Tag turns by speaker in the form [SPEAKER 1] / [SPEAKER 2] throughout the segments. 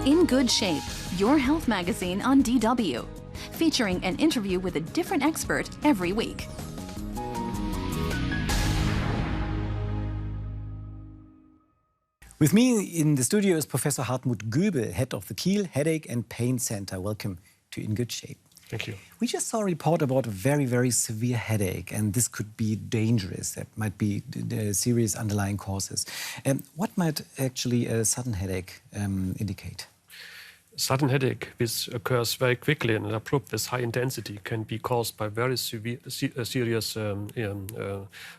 [SPEAKER 1] In Good Shape, your health magazine on DW, featuring an interview with a different expert every week.
[SPEAKER 2] With me in the studio is Professor Hartmut Göbel, head of the Kiel Headache and Pain Center. Welcome to In Good Shape.
[SPEAKER 3] Thank you.
[SPEAKER 2] We just saw a report about a very, very severe headache, and this could be dangerous. That might be serious underlying causes. What might actually a sudden headache indicate?
[SPEAKER 3] Sudden headache, which occurs very quickly and abrupt with high intensity, can be caused by very serious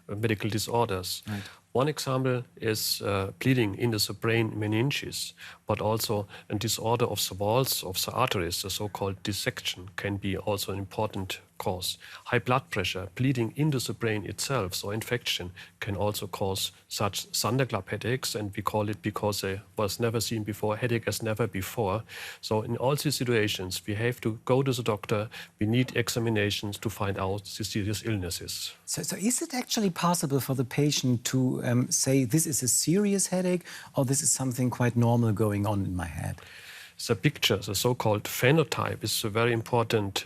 [SPEAKER 3] medical disorders.
[SPEAKER 2] Right.
[SPEAKER 3] One example is bleeding in the brain meninges, but also a disorder of the walls of the arteries, the so-called dissection, can be also an important cause. High blood pressure, bleeding into the brain itself, so infection, can also cause such thunderclap headaches, and we call it, because they was never seen before, headache as never before. So in all these situations, we have to go to the doctor, we need examinations to find out the serious illnesses.
[SPEAKER 2] So is it actually possible for the patient to say this is a serious headache, or this is something quite normal going on in my head?
[SPEAKER 3] The picture, the so-called phenotype, is a very important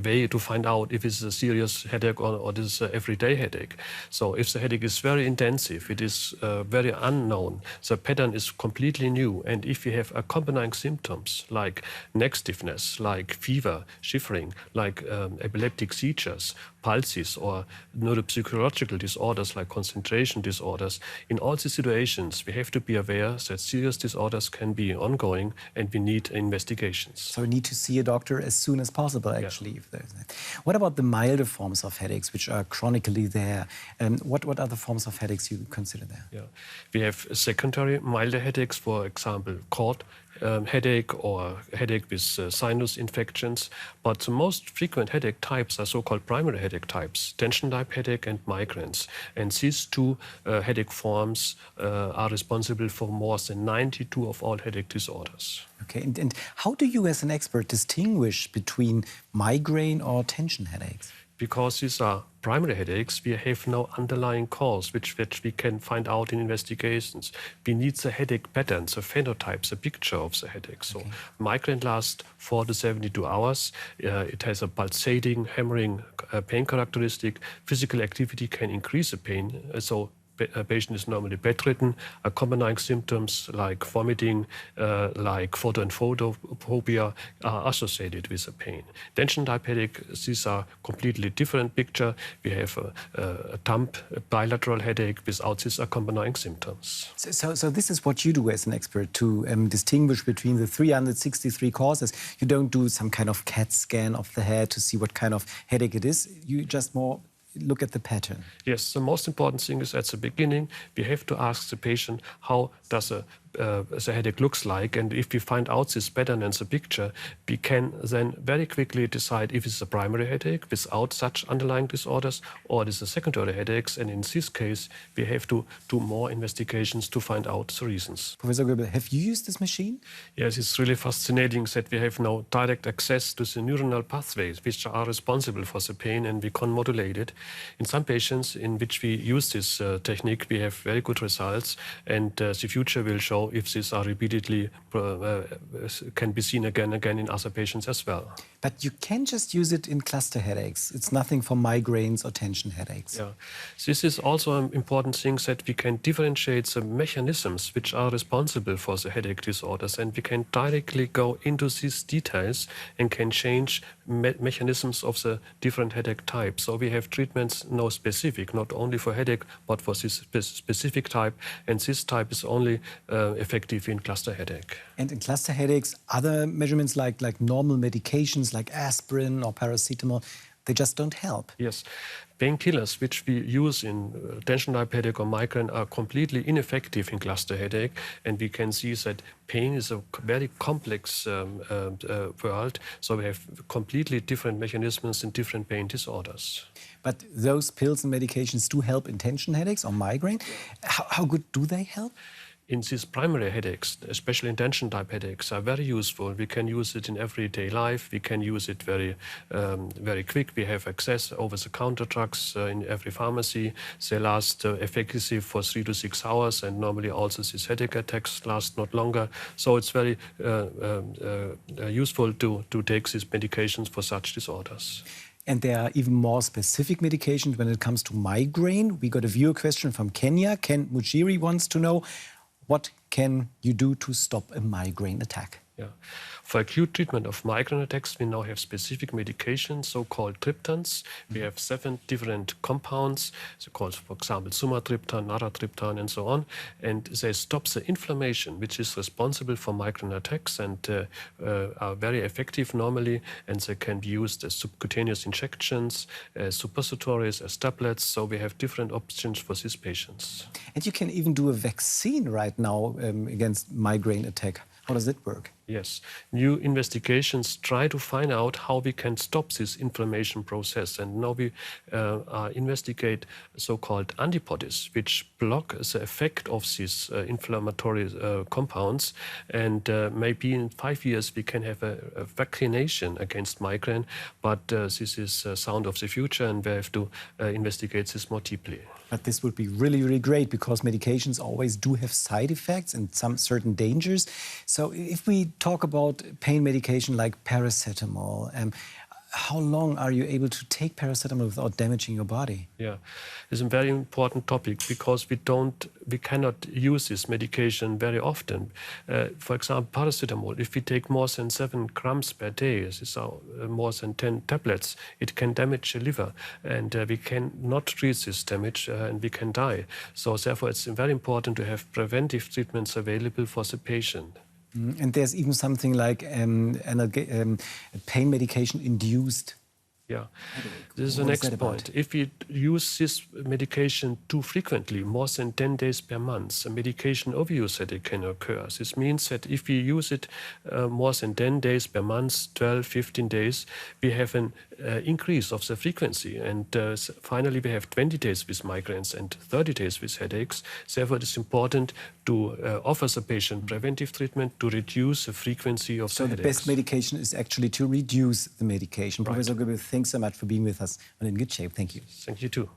[SPEAKER 3] way to find out if it's a serious headache or this is an everyday headache. So if the headache is very intensive, it is very unknown, the pattern is completely new, and if you have accompanying symptoms like neck stiffness, like fever, shivering, like epileptic seizures, pulses, or neuropsychological disorders like concentration disorders, in all these situations we have to be aware that serious disorders can be ongoing, and we need investigations.
[SPEAKER 2] So we need to see a doctor as soon as possible, actually.
[SPEAKER 3] Yeah.
[SPEAKER 2] If there's that. What about the milder forms of headaches, which are chronically there? What other forms of headaches you consider there?
[SPEAKER 3] Yeah. We have secondary milder headaches, for example, cord headache or headache with sinus infections. But the most frequent headache types are so-called primary headache types, tension type headache and migraines. And these two headache forms are responsible for more than 92% of all headache disorders.
[SPEAKER 2] Okay, and how do you as an expert distinguish between migraine or tension headaches?
[SPEAKER 3] Because these are primary headaches, we have no underlying cause which we can find out in investigations. We need the headache pattern, the phenotype, the picture of the headache. So migraine lasts 4 to 72 hours. It has a pulsating, hammering pain characteristic. Physical activity can increase the pain. So a patient is normally bedridden. Accompanying symptoms like vomiting, like photo and photophobia are associated with the pain. Tension type headache, these are completely different picture. We have a thumb bilateral headache without these accompanying symptoms.
[SPEAKER 2] So this is what you do as an expert, to distinguish between the 363 causes. You don't do some kind of CAT scan of the head to see what kind of headache it is. You just more look at the pattern.
[SPEAKER 3] Yes, the most important thing is at the beginning, we have to ask the patient how does the headache looks like, and if we find out this pattern and the picture, we can then very quickly decide if it's a primary headache without such underlying disorders, or it is a secondary headaches, and in this case we have to do more investigations to find out the reasons.
[SPEAKER 2] Professor Göbel, have you used this machine?
[SPEAKER 3] Yes, it's really fascinating that we have now direct access to the neuronal pathways which are responsible for the pain, and we can modulate it. In some patients in which we use this technique, we have very good results, and the future will show if these are repeatedly can be seen again and again in other patients as well.
[SPEAKER 2] But you can just use it in cluster headaches. It's nothing for migraines or tension headaches.
[SPEAKER 3] Yeah, this is also an important thing, that we can differentiate the mechanisms which are responsible for the headache disorders, and we can directly go into these details and can change mechanisms of the different headache types. So we have treatments now specific, not only for headache, but for this specific type, and this type is only effective in cluster headache.
[SPEAKER 2] And in cluster headaches, other measurements like normal medications like aspirin or paracetamol, they just don't help.
[SPEAKER 3] Yes. Painkillers which we use in tension type headache or migraine are completely ineffective in cluster headache, and we can see that pain is a very complex world, so we have completely different mechanisms in different pain disorders.
[SPEAKER 2] But those pills and medications do help in tension headaches or migraine. How good do they help?
[SPEAKER 3] in these primary headaches, especially intention type headaches, are very useful. We can use it in everyday life. We can use it very quick. We have access over-the-counter drugs in every pharmacy. They last efficacy for 3 to 6 hours, and normally also these headache attacks last not longer. So it's very useful to take these medications for such disorders.
[SPEAKER 2] And there are even more specific medications when it comes to migraine. We got a viewer question from Kenya. Ken Mujiri wants to know, what can you do to stop a migraine attack?
[SPEAKER 3] Yeah. For acute treatment of migraine attacks, we now have specific medications, so-called triptans. We have 7 different compounds, so called, for example, sumatriptan, naratriptan, and so on. And they stop the inflammation, which is responsible for migraine attacks, and are very effective normally. And they can be used as subcutaneous injections, as suppositories, as tablets. So we have different options for these patients.
[SPEAKER 2] And you can even do a vaccine right now against migraine attack. How does it work?
[SPEAKER 3] Yes. New investigations try to find out how we can stop this inflammation process. And now we investigate so-called antibodies, which block the effect of these inflammatory compounds. And maybe in 5 years we can have a vaccination against migraine. But this is sound of the future, and we have to investigate this more deeply.
[SPEAKER 2] But this would be really, really great, because medications always do have side effects and some certain dangers. So if we talk about pain medication like paracetamol, how long are you able to take paracetamol without damaging your body?
[SPEAKER 3] Yeah, it's a very important topic, because we cannot use this medication very often. For example, paracetamol, if we take more than 7 grams per day, this is more than 10 tablets, it can damage the liver, and we cannot treat this damage, and we can die. So therefore, it's very important to have preventive treatments available for the patient.
[SPEAKER 2] And there's even something like pain medication induced.
[SPEAKER 3] Yeah, this is the next point. If we use this medication too frequently, more than 10 days per month, a medication overuse headache can occur. This means that if we use it more than 10 days per month, 12, 15 days, we have an increase of the frequency. And finally, we have 20 days with migraines and 30 days with headaches. Therefore, it is important to offer the patient preventive treatment to reduce the frequency of the headaches.
[SPEAKER 2] So the best medication is actually to reduce the medication.
[SPEAKER 3] Right.
[SPEAKER 2] Professor Göbel, thanks so much for being with us on In Good Shape. Thank you.
[SPEAKER 3] Thank you too.